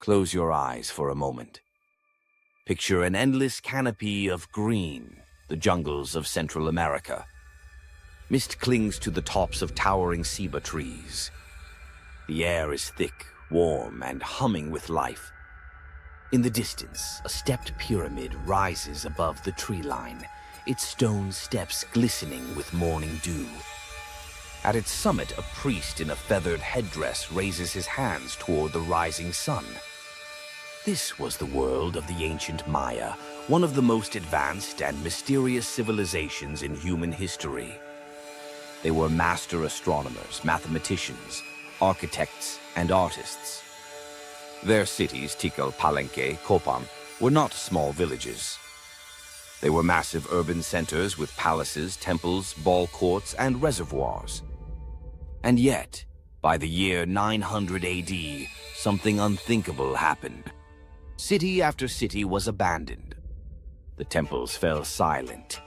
Close your eyes for a moment. Picture an endless canopy of green, the jungles of Central America. Mist clings to the tops of towering ceiba trees. The air is thick, warm, and humming with life. In the distance, a stepped pyramid rises above the tree line, its stone steps glistening with morning dew. At its summit, a priest in a feathered headdress raises his hands toward the rising sun. This was the world of the ancient Maya, one of the most advanced and mysterious civilizations in human history. They were master astronomers, mathematicians, architects, and artists. Their cities, Tikal, Palenque, Copan, were not small villages. They were massive urban centers with palaces, temples, ball courts, and reservoirs. And yet, by the year 900 AD, something unthinkable happened. City after city was abandoned. The temples fell silent.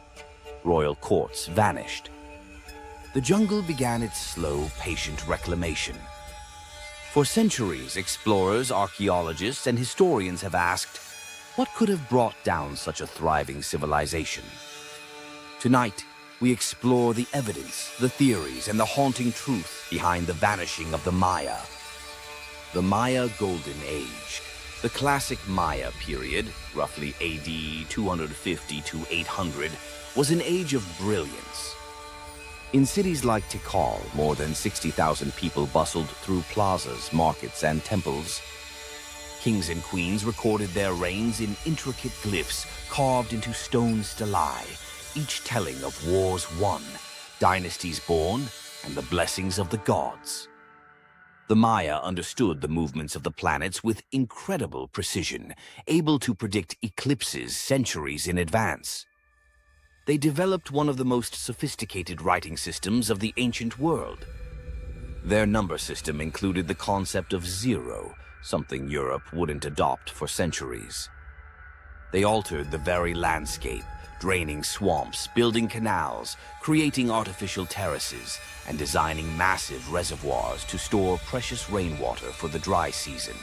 Royal courts vanished. The jungle began its slow, patient reclamation. For centuries, explorers, archaeologists, and historians have asked, what could have brought down such a thriving civilization? Tonight, we explore the evidence, the theories, and the haunting truth behind the vanishing of the Maya. The Maya Golden Age, the classic Maya period, roughly AD 250 to 800, was an age of brilliance. In cities like Tikal, more than 60,000 people bustled through plazas, markets, and temples. Kings and queens recorded their reigns in intricate glyphs carved into stone stelae, each telling of wars won, dynasties born, and the blessings of the gods. The Maya understood the movements of the planets with incredible precision, able to predict eclipses centuries in advance. They developed one of the most sophisticated writing systems of the ancient world. Their number system included the concept of zero, something Europe wouldn't adopt for centuries. They altered the very landscape, draining swamps, building canals, creating artificial terraces, and designing massive reservoirs to store precious rainwater for the dry season.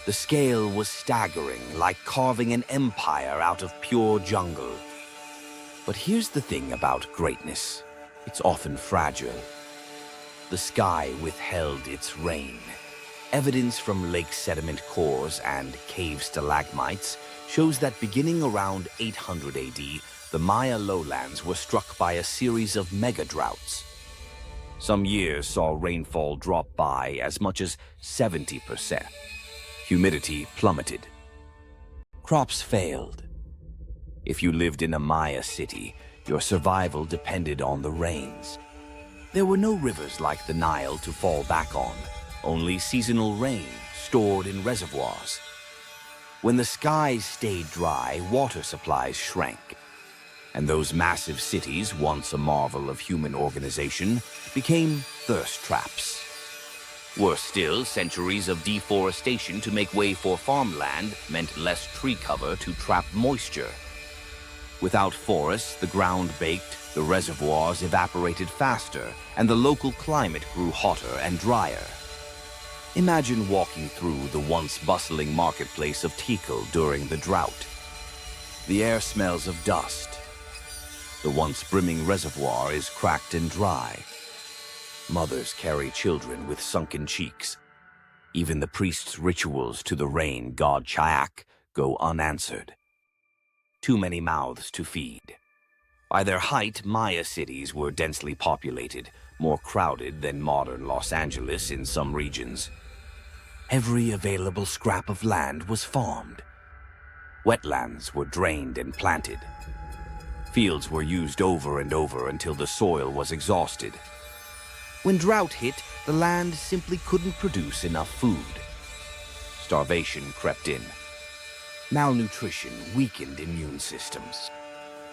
The scale was staggering, like carving an empire out of pure jungle. But here's the thing about greatness. It's often fragile. The sky withheld its rain. Evidence from lake sediment cores and cave stalagmites shows that beginning around 800 AD, the Maya lowlands were struck by a series of mega droughts. Some years saw rainfall drop by as much as 70%. Humidity plummeted. Crops failed. If you lived in a Maya city, your survival depended on the rains. There were no rivers like the Nile to fall back on, only seasonal rain stored in reservoirs. When the skies stayed dry, water supplies shrank. And those massive cities, once a marvel of human organization, became thirst traps. Worse still, centuries of deforestation to make way for farmland meant less tree cover to trap moisture. Without forests, the ground baked, the reservoirs evaporated faster, and the local climate grew hotter and drier. Imagine walking through the once bustling marketplace of Tikal during the drought. The air smells of dust. The once brimming reservoir is cracked and dry. Mothers carry children with sunken cheeks. Even the priest's rituals to the rain god Chaak go unanswered. Too many mouths to feed. By their height, Maya cities were densely populated, more crowded than modern Los Angeles in some regions. Every available scrap of land was farmed. Wetlands were drained and planted. Fields were used over and over until the soil was exhausted. When drought hit, the land simply couldn't produce enough food. Starvation crept in. Malnutrition weakened immune systems.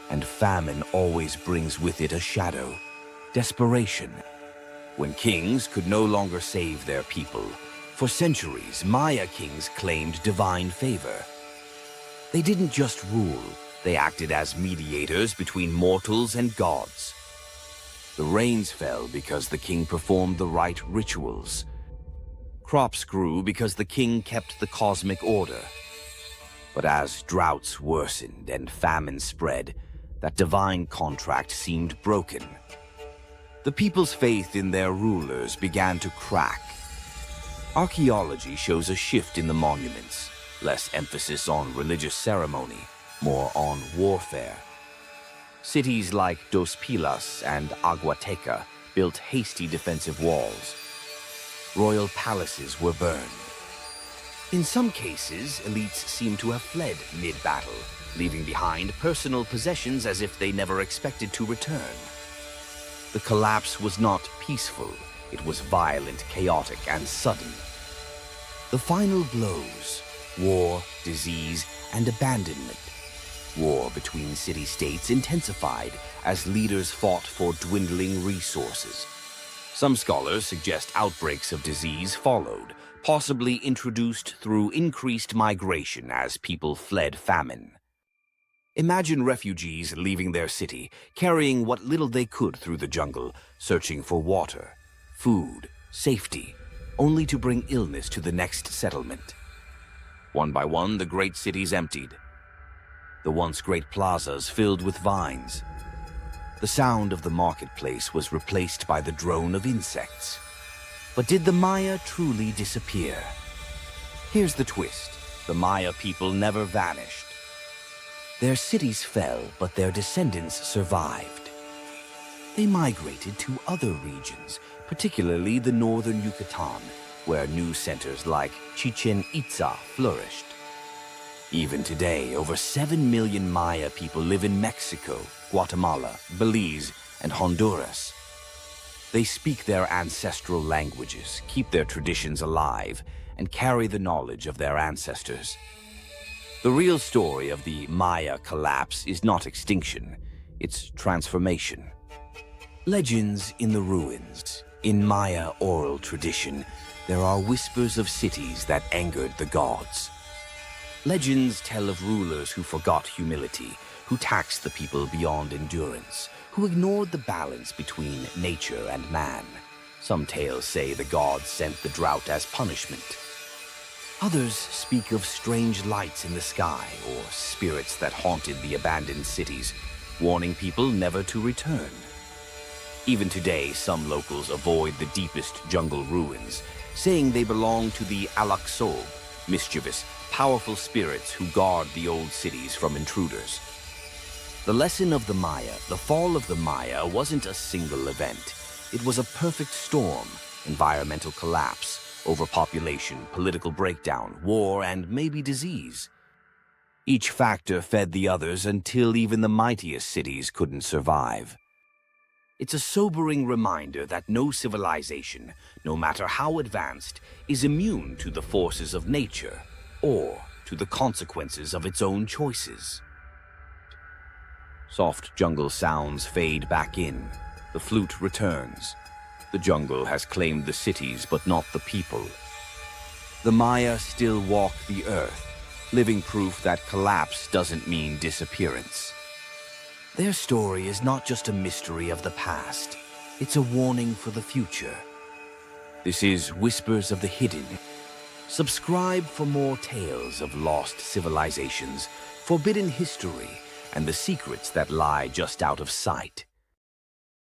And famine always brings with it a shadow, desperation. When kings could no longer save their people, for centuries, Maya kings claimed divine favor. They didn't just rule, they acted as mediators between mortals and gods. The rains fell because the king performed the right rituals. Crops grew because the king kept the cosmic order. But as droughts worsened and famine spread, that divine contract seemed broken. The people's faith in their rulers began to crack. Archaeology shows a shift in the monuments, less emphasis on religious ceremony, more on warfare. Cities like Dos Pilas and Aguateca built hasty defensive walls. Royal palaces were burned. In some cases, elites seem to have fled mid-battle, leaving behind personal possessions as if they never expected to return. The collapse was not peaceful. It was violent, chaotic, and sudden. The final blows: war, disease, and abandonment. War between city-states intensified as leaders fought for dwindling resources. Some scholars suggest outbreaks of disease followed, possibly introduced through increased migration as people fled famine. Imagine refugees leaving their city, carrying what little they could through the jungle, searching for water, food, safety, only to bring illness to the next settlement. One by one, the great cities emptied. The once great plazas filled with vines. The sound of the marketplace was replaced by the drone of insects. But did the Maya truly disappear? Here's the twist. The Maya people never vanished. Their cities fell, but their descendants survived. They migrated to other regions, particularly the northern Yucatan, where new centers like Chichen Itza flourished. Even today, over 7 million Maya people live in Mexico, Guatemala, Belize, and Honduras. They speak their ancestral languages, keep their traditions alive, and carry the knowledge of their ancestors. The real story of the Maya collapse is not extinction, it's transformation. Legends in the ruins. In Maya oral tradition, there are whispers of cities that angered the gods. Legends tell of rulers who forgot humility, who taxed the people beyond endurance, who ignored the balance between nature and man. Some tales say the gods sent the drought as punishment. Others speak of strange lights in the sky or spirits that haunted the abandoned cities, warning people never to return. Even today, some locals avoid the deepest jungle ruins, saying they belong to the Alaksob, mischievous, powerful spirits who guard the old cities from intruders. The lesson of the Maya, the fall of the Maya, wasn't a single event. It was a perfect storm: environmental collapse, overpopulation, political breakdown, war, and maybe disease. Each factor fed the others until even the mightiest cities couldn't survive. It's a sobering reminder that no civilization, no matter how advanced, is immune to the forces of nature or to the consequences of its own choices. Soft jungle sounds fade back in. The flute returns. The jungle has claimed the cities, but not the people. The Maya still walk the earth, living proof that collapse doesn't mean disappearance. Their story is not just a mystery of the past, it's a warning for the future. This is Whispers of the Hidden. Subscribe for more tales of lost civilizations, forbidden history, and the secrets that lie just out of sight.